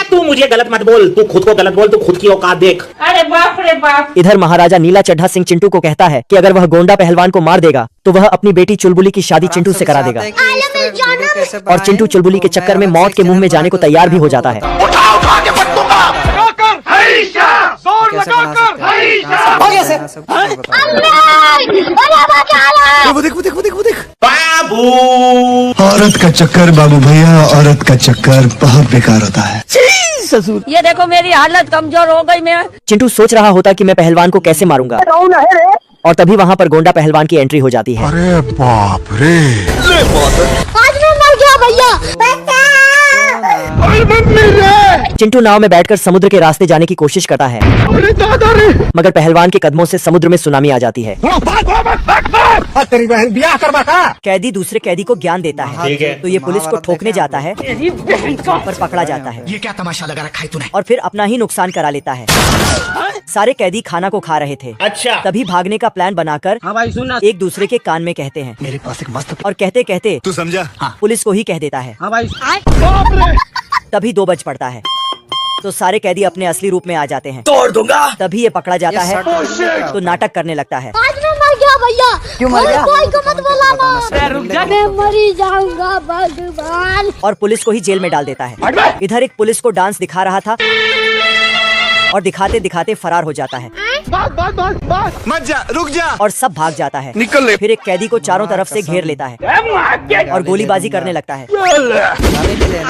तू मुझे गलत मत बोल, तू खुद को गलत बोल, तू खुद की औकात देख। अरे बाप रे बाप। इधर महाराजा नीला चड्ढा सिंह चिंटू को कहता है कि अगर वह गोंडा पहलवान को मार देगा तो वह अपनी बेटी चुलबुली की शादी चिंटू से करा देगा। और चिंटू चुलबुली के चक्कर में मौत के मुंह में जाने को तैयार भी हो जाता है। बाबू औरत का चक्कर बाबू भैया, औरत का चक्कर बहुत बेकार होता है। ससुर, ये देखो मेरी हालत कमजोर हो गई। मैं चिंटू सोच रहा होता कि मैं पहलवान को कैसे मारूंगा, और तभी वहाँ पर गोंडा पहलवान की एंट्री हो जाती है। अरे बाप रे, आज मैं मर गया भैया। चिंटू नाव में बैठकर समुद्र के रास्ते जाने की कोशिश करता है, मगर पहलवान के कदमों से समुद्र में सुनामी आ जाती है। तेरी बहन ब्याह करवा का। कैदी दूसरे कैदी को ज्ञान देता है, ठीक है। तो ये पुलिस को ठोकने जाता है पर पकड़ा जाता है। ये क्या तमाशा लगा रखा है तूने? और फिर अपना ही नुकसान करा लेता है। सारे कैदी खाना को खा रहे थे, अच्छा। तभी भागने का प्लान बनाकर हाँ भाई सुनना। एक दूसरे के कान में कहते हैं, मेरे पास एक मस्त। और कहते कहते तू समझा? पुलिस को ही कह देता है। हाँ भाई। तभी 2 बज पड़ता है, तो सारे कैदी अपने असली रूप में आ जाते हैं। तोड़ दूंगा। तभी ये पकड़ा जाता है, तो नाटक करने लगता है। आज मैं मर गया भैया। क्यों मर गया? कोई को मत बुलाना, मैं मरी जाऊंगा भगवान। और पुलिस को ही जेल में डाल देता है। इधर एक पुलिस को डांस दिखा रहा था और दिखाते दिखाते फरार हो जाता है। मत जा, रुक जा। और सब भाग जाता है। निकल ले। फिर एक कैदी को चारों तरफ से घेर लेता है और गोलीबाजी करने लगता है।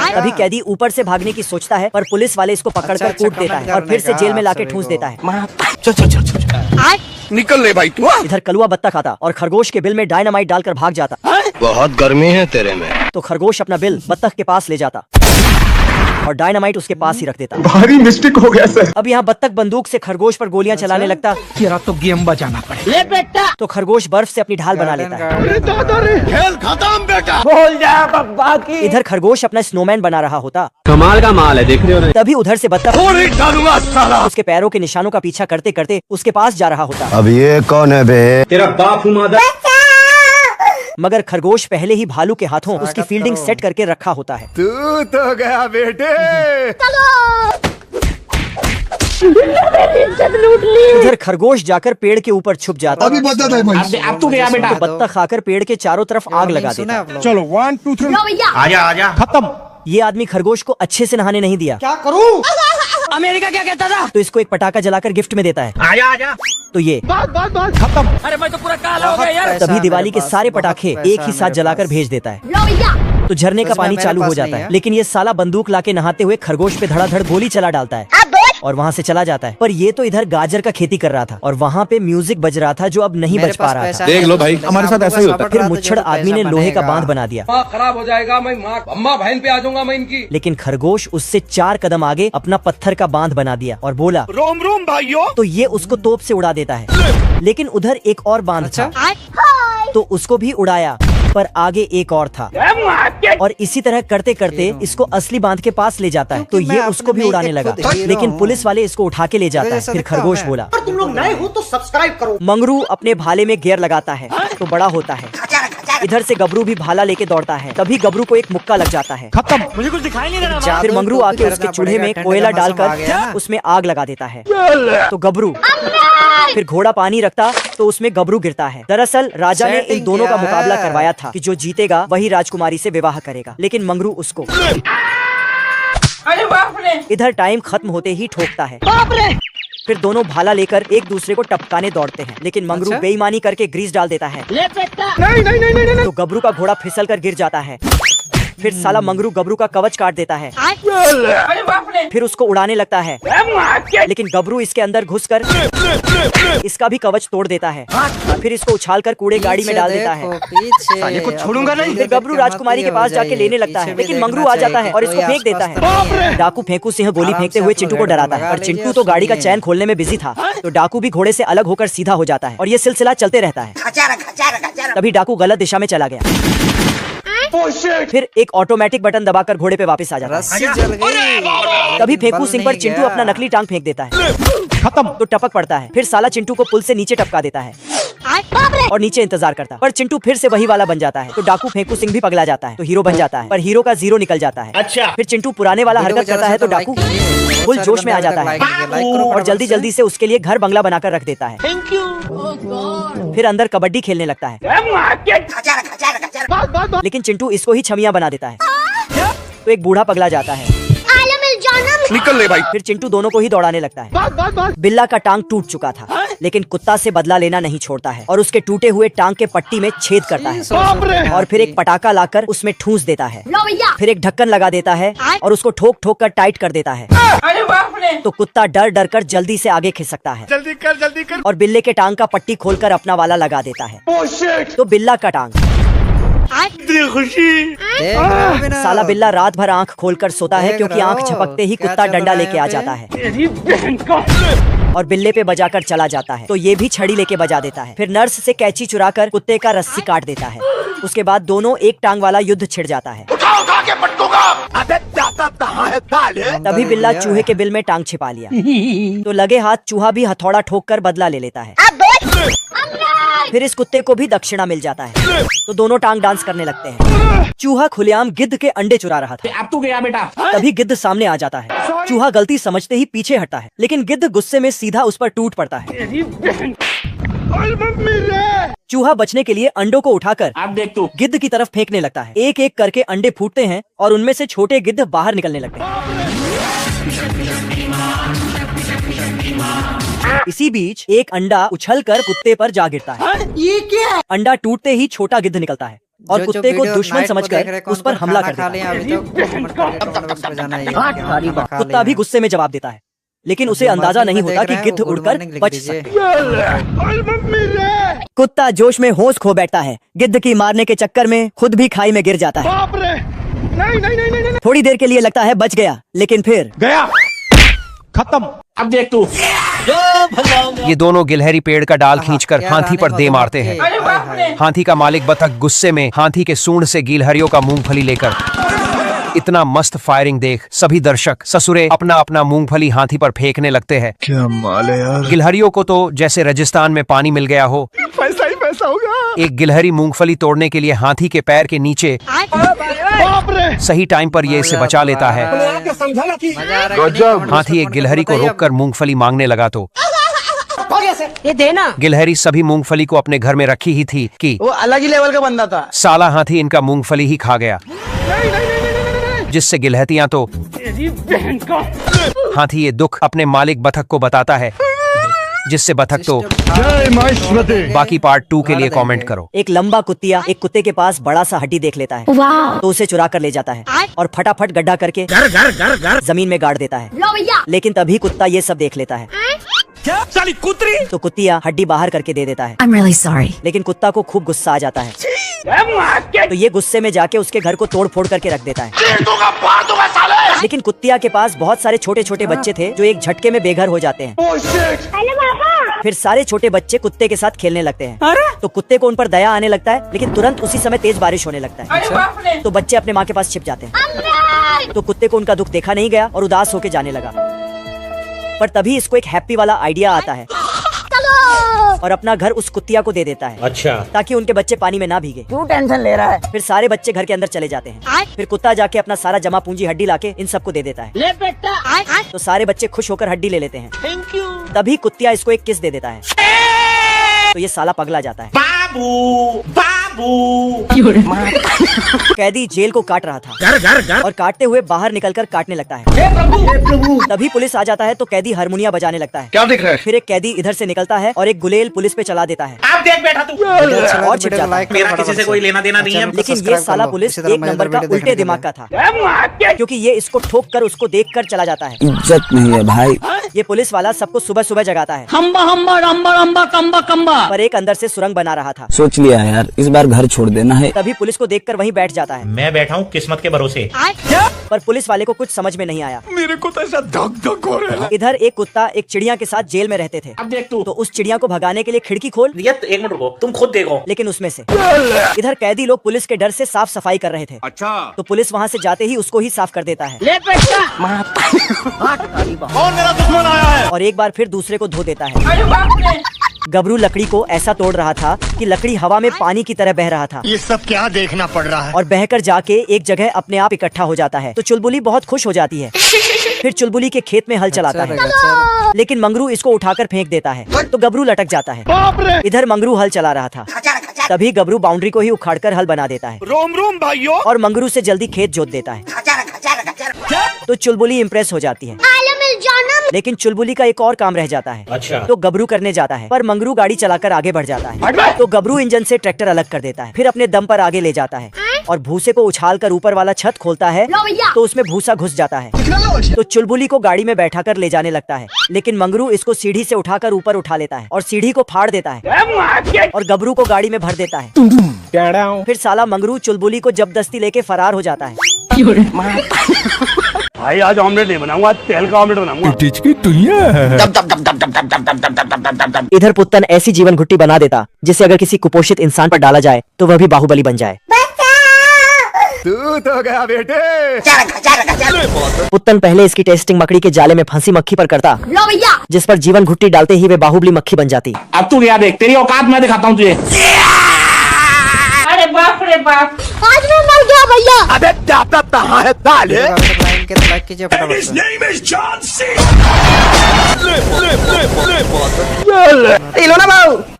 तभी कैदी ऊपर से भागने की सोचता है, पर पुलिस वाले इसको पकड़कर कूट देता है और फिर से जेल में लाके ठूंस देता है। चल निकल ले भाई तू। इधर कलुआ बत्तख आता और खरगोश के बिल में डायनामाइट डालकर भाग जाता। बहुत गर्मी है तेरे में। तो खरगोश अपना बिल बत्तख के पास ले जाता और डायनामाइट उसके पास ही रख देता। भारी मिस्टेक हो गया सर। अब यहाँ बत्तख बंदूक से खरगोश पर गोलियां चलाने लगता। तो गेम बजाना पड़े। ले बेटा। तो खरगोश बर्फ से अपनी ढाल बना लेता है। खेल खत्म बेटा। बोल जा बब्बा की। इधर खरगोश अपना स्नोमैन बना रहा होता। कमाल का माल है, देख रहे हो? तभी उधर से बत्तख डालूंगा साला। उसके पैरों के निशानों का पीछा करते करते उसके पास जा रहा होता। अब ये कौन है बे? तेरा बाप मादा। मगर खरगोश पहले ही भालू के हाथों उसकी फील्डिंग सेट करके रखा होता है। तू तो गया बेटे। इधर खरगोश जाकर पेड़ के ऊपर छुप जाता। अभी बता दे भाई। अब तू गया बेटा। तो बत्तख आकर पेड़ के चारों तरफ आग लगा देता। चलो 1 2 3 आजा आजा। खत्म। ये आदमी खरगोश को अच्छे से नहाने नहीं दिया, क्या करूं? अमेरिका क्या कहता था? तो इसको एक पटाखा जलाकर गिफ्ट में देता है। आजा आजा। तो ये बात खत्म। अरे मैं तो पूरा काला हो गया यार। तभी दिवाली के सारे पटाखे एक ही साथ जलाकर भेज देता है। तो झरने का पानी चालू हो जाता है, लेकिन ये साला बंदूक लाके नहाते हुए खरगोश पे धड़ाधड़ गोली चला डालता है और वहाँ से चला जाता है। पर ये तो इधर गाजर का खेती कर रहा था और वहाँ पे म्यूजिक बज रहा था जो अब नहीं बज पा रहा था। देख लो भाई, हमारे साथ ऐसा ही होता है। फिर मुच्छड़ आदमी ने लोहे का बांध बना दिया, खराब हो जाएगा, मैं माँ अम्मा बहन पे आ जाऊंगा मैं इनकी। लेकिन खरगोश उससे 4 कदम आगे अपना पत्थर का बांध बना दिया और बोला रोम रोम भाइयों। तो ये उसको तोप से उड़ा देता है। लेकिन उधर एक और बांध था, तो उसको भी उड़ाया, पर आगे एक और था। और इसी तरह करते करते इसको असली बांध के पास ले जाता है, तो ये उसको भी उड़ाने लगा। लेकिन पुलिस वाले इसको उठा के ले जाता है। फिर खरगोश बोला, तुम लोग नए हो तो सब्सक्राइब करो। मंगरू अपने भाले में गियर लगाता है तो बड़ा होता है। इधर से गबरू भी भाला लेके दौड़ता है, तभी गबरू को एक मुक्का लग जाता है। खत्म। मुझे कुछ दिखाई नहीं दे रहा। फिर मंगरू आके उसके चूल्हे में कोयला डालकर उसमें आग लगा देता है। तो गबरू फिर घोड़ा पानी रखता तो उसमें गबरू गिरता है। दरअसल राजा ने इन दोनों का मुकाबला करवाया था कि जो जीतेगा वही राजकुमारी से विवाह करेगा, लेकिन मंगरू उसको। अरे बाप रे। इधर टाइम खत्म होते ही ठोकता है। बाप रे। फिर दोनों भाला लेकर एक दूसरे को टपकाने दौड़ते हैं, लेकिन मंगरू बेईमानी करके ग्रीस डाल देता है। ले बेटा। नहीं। तो गबरू का घोड़ा फिसल कर गिर जाता है। फिर साला मंगरू गबरू का कवच काट देता है। अरे बाप रे। फिर उसको उड़ाने लगता है, लेकिन गबरू इसके अंदर घुसकर इसका भी कवच तोड़ देता है। फिर इसको उछालकर कूड़े गाड़ी में डाल देता है। साले को छोड़ूंगा नहीं। फिर गबरू राजकुमारी के पास जाके लेने लगता है, लेकिन मंगरू आ जाता है और इसको फेंक देता है। डाकू फेंकू सिंह गोली फेंकते हुए चिंटू को डराता है, और चिंटू तो गाड़ी का चैन खोलने में बिजी था, तो डाकू भी घोड़े से अलग होकर सीधा हो जाता है और ये सिलसिला चलते रहता है। तभी डाकू गलत दिशा में चला गया। फिर एक ऑटोमेटिक बटन दबाकर घोड़े पे वापस आ जाता है। रस्सी जल गई। तभी फेंकू सिंह पर चिंटू अपना नकली टांग फेंक देता है, खत्म। तो टपक पड़ता है। फिर साला चिंटू को पुल से नीचे टपका देता है। और नीचे इंतजार करता। पर चिंटू फिर से वही वाला बन जाता है। तो डाकू फेंकू सिंह भी पगला जाता है तो हीरो बन जाता है, पर हीरो का 0 निकल जाता है। अच्छा। फिर चिंटू पुराने वाला हरकत करता है तो डाकू फुल जोश में आ जाता है और जल्दी जल्दी से उसके लिए घर बंगला बनाकर रख देता है। फिर अंदर कबड्डी खेलने लगता है, लेकिन चिंटू इसको ही छमिया बना देता है। तो एक बूढ़ा पगला जाता है। निकल ले भाई। फिर चिंटू दोनों को ही दौड़ाने लगता है। बिल्ला का टांग टूट चुका था, लेकिन कुत्ता से बदला लेना नहीं छोड़ता है और उसके टूटे हुए टांग के पट्टी में छेद करता है और फिर एक पटाखा लाकर उसमें ठूंस देता है। फिर एक ढक्कन लगा देता है और उसको ठोक ठोक कर टाइट कर देता है। तो कुत्ता डर डर कर जल्दी से आगे खिसकता है। जल्दी कर। और बिल्ले के टांग का पट्टी खोलकर अपना वाला लगा देता है। तो बिल्ला का टांग। खुशी। साला बिल्ला रात भर आंख खोलकर सोता है क्योंकि आंख झपकते ही कुत्ता डंडा लेके आ जाता है और बिल्ले पे बजाकर चला जाता है। तो ये भी छड़ी लेके बजा देता है। फिर नर्स से कैंची चुराकर कुत्ते का रस्सी काट देता है। उसके बाद दोनों एक टांग वाला युद्ध छिड़ जाता है। तभी बिल्ला चूहे के बिल में टांग छिपा लिया। तो लगे हाथ चूहा भी हथौड़ा ठोक कर बदला ले लेता है। फिर इस कुत्ते को भी दक्षिणा मिल जाता है। तो दोनों टांग डांस करने लगते हैं। चूहा खुलेआम गिद्ध के अंडे चुरा रहा था। अब तू गया बेटा। तभी गिद्ध सामने आ जाता है। चूहा गलती समझते ही पीछे हटता है, लेकिन गिद्ध गुस्से में सीधा उस पर टूट पड़ता है। चूहा बचने के लिए अंडों को उठाकर अब देख तू। गिद्ध की तरफ फेंकने लगता है। एक एक करके अंडे फूटते हैं और उनमें से छोटे गिद्ध बाहर निकलने लगते हैं। इसी बीच एक अंडा उछलकर कुत्ते पर जा गिरता है। ये क्या है? अंडा टूटते ही छोटा गिद्ध निकलता है और कुत्ते को दुश्मन समझकर उस पर हमला कर देता है। कुत्ता भी गुस्से में जवाब देता है, लेकिन उसे अंदाजा नहीं होता कि गिद्ध उड़कर बच सकता है। कुत्ता जोश में होश खो बैठता है। गिद्ध की मारने के चक्कर में खुद भी खाई में गिर जाता है। नहीं। थोड़ी देर के लिए लगता है बच गया, लेकिन फिर गया। खत्म। अब देख तू। ये दोनों गिलहरी पेड़ का डाल खींचकर हाथी पर दे मारते हैं। हाथी का मालिक बतख गुस्से में हाथी के सूंड से गिलहरियों का मूंगफली लेकर इतना मस्त फायरिंग देख सभी दर्शक ससुरे अपना अपना मूंगफली हाथी पर फेंकने लगते हैं। क्या माल है यार। गिलहरियों को तो जैसे राजस्थान में पानी मिल गया हो। पैसा ही पैसा होगा। एक गिलहरी मूंगफली तोड़ने के लिए हाथी के पैर के नीचे सही टाइम पर ये इसे बचा लेता है। हाथी एक गिलहरी को रोककर मूंगफली मांगने लगा तो ये देना। गिलहरी सभी मूंगफली को अपने घर में रखी ही थी कि वो अलग ही लेवल का बंदा था। साला हाथी इनका मूंगफली ही खा गया, जिससे गिलहतियां तो हाथी ये दुख अपने मालिक बतख को बताता है, जिससे बतख तो बाकी पार्ट 2 के लिए कमेंट करो। एक लंबा कुत्तिया एक कुत्ते के पास बड़ा सा हड्डी देख लेता है तो उसे चुरा कर ले जाता है और फटाफट गड्ढा करके जमीन में गाड़ देता है। लेकिन तभी कुत्ता ये सब देख लेता है। साली कुतरी। तो कुत्तिया हड्डी बाहर करके दे देता है। I'm really sorry. लेकिन कुत्ता को खूब गुस्सा आ जाता है तो ये गुस्से में जाके उसके घर को तोड़ फोड़ करके रख देता है। लेकिन कुत्तिया के पास बहुत सारे छोटे छोटे बच्चे थे जो एक झटके में बेघर हो जाते हैं। फिर सारे छोटे बच्चे कुत्ते के साथ खेलने लगते हैं। तो कुत्ते को उन पर दया आने लगता है, लेकिन तुरंत उसी समय तेज बारिश होने लगता है। तो बच्चे अपने माँ के पास छिप जाते हैं। तो कुत्ते को उनका दुख देखा नहीं गया और उदास होके जाने लगा। पर तभी इसको एक हैप्पी वाला आइडिया आता है और अपना घर उस कुत्तिया को दे देता है। अच्छा। ताकि उनके बच्चे पानी में ना भीगे। क्यों टेंशन ले रहा है? फिर सारे बच्चे घर के अंदर चले जाते हैं। फिर कुत्ता जाके अपना सारा जमा पूंजी हड्डी लाके इन सबको दे देता है। ले बेटा। तो सारे बच्चे खुश होकर हड्डी ले लेते हैं। Thank you. तभी कुत्तिया इसको एक किस दे देता है तो ये साला पगला जाता है। कैदी जेल को काट रहा था और काटते हुए बाहर निकलकर काटने लगता है। तभी पुलिस आ जाता है तो कैदी हारमोनिया बजाने लगता है। क्या दिख रहा है? फिर एक कैदी इधर से निकलता है और एक गुलेल पुलिस पे चला देता है अब देख बैठा तू। और छिप जाता है। मेरा किसी से कोई लेना देना नहीं है। लेकिन ये साला पुलिस एक नंबर का उल्टे दिमाग का था, क्योंकि ये इसको ठोक कर उसको देख कर चला जाता है। इज्जत नहीं है भाई। ये पुलिस वाला सबको सुबह सुबह जगाता है, हम्बा हम्बा रम्बा रम्बा कम्बा कम्बा। पर एक अंदर से सुरंग बना रहा था। सोच लिया यार, इस बार घर छोड़ देना है। तभी पुलिस को देखकर वहीं बैठ जाता है। मैं बैठा हूँ किस्मत के भरोसे। पर पुलिस वाले को कुछ समझ में नहीं आया। मेरे को तो ऐसा धक धक हो रहा है। इधर एक कुत्ता एक चिड़िया के साथ जेल में रहते थे। अब देख तू। तो उस चिड़िया को भगाने के लिए खिड़की खोल, एक मिनट रुको, तुम खुद देखो। लेकिन उसमें से इधर कैदी लोग पुलिस के डर से साफ सफाई कर रहे थे। अच्छा। तो पुलिस वहाँ से जाते ही उसको ही साफ कर देता है ले बेटा। कौन मेरा दुश्मन आया है? और एक बार फिर दूसरे को धो देता है। गबरू लकड़ी को ऐसा तोड़ रहा था कि लकड़ी हवा में पानी की तरह बह रहा था ये सब क्या देखना पड़ रहा है। और बहकर जाके एक जगह अपने आप इकट्ठा हो जाता है। तो चुलबुली बहुत खुश हो जाती है। फिर चुलबुली के खेत में हल चलाता है, लेकिन मंगरू इसको उठाकर फेंक देता है तो गबरू लटक जाता है। इधर मंगरू हल चला रहा था, तभी गबरू बाउंड्री को ही उखाड़कर हल बना देता है रोम रोम भाइयों। और मंगरू से जल्दी खेत जोत देता है। तो चुलबुली इम्प्रेस हो जाती है, लेकिन चुलबुली का एक और काम रह जाता है। अच्छा। तो गबरू करने जाता है, पर मंगरू गाड़ी चलाकर आगे बढ़ जाता है। तो गबरू इंजन से ट्रैक्टर अलग कर देता है, फिर अपने दम पर आगे ले जाता है और भूसे को उछालकर ऊपर वाला छत खोलता है तो उसमें भूसा घुस जाता है। तो चुलबुली को गाड़ी में बैठाकर ले जाने लगता है, लेकिन मंगरू इसको सीढ़ी से उठाकर ऊपर उठा लेता है और सीढ़ी को फाड़ देता है और गबरू को गाड़ी में भर देता है। फिर साला मंगरू चुलबुली को जबरदस्ती लेके फरार हो जाता है। भाई आज ऑमलेट नहीं बनाऊंगा, तेल का ऑमलेट बनाऊंगा। इधर पुत्तन ऐसी जीवन घुट्टी बना देता जिसे अगर किसी कुपोषित इंसान पर डाला जाए तो वह भी बाहुबली बन जाए। तू तो गया बेटे। पुत्तन पहले इसकी टेस्टिंग मकड़ी के जाले में फंसी मक्खी पर करता, जिस पर जीवन घुट्टी डालते ही वे बाहुबली मक्खी बन जाती। अब तू क्या देख, तेरी औकात मैं दिखाता हूँ तुझे। अरे बाप रे बाप, आज मैं मर गया भैया। अबे दाता कहाँ है ताले?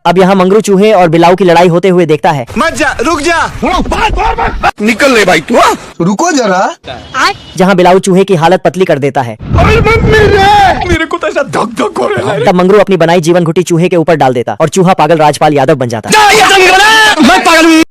अब यहाँ मंगरू चूहे और बिलाऊ की लड़ाई होते हुए देखता है। मत जा, रुक जा। निकल ले भाई तू। रुको जरा। जहाँ बिलाऊ चूहे की हालत पतली कर देता है। मेरे को तो ऐसा धक धक हो रहा है। तब मंगरू अपनी बनाई जीवन घुट्टी चूहे के ऊपर डाल देता और चूहा पागल राजपाल यादव बन जाता।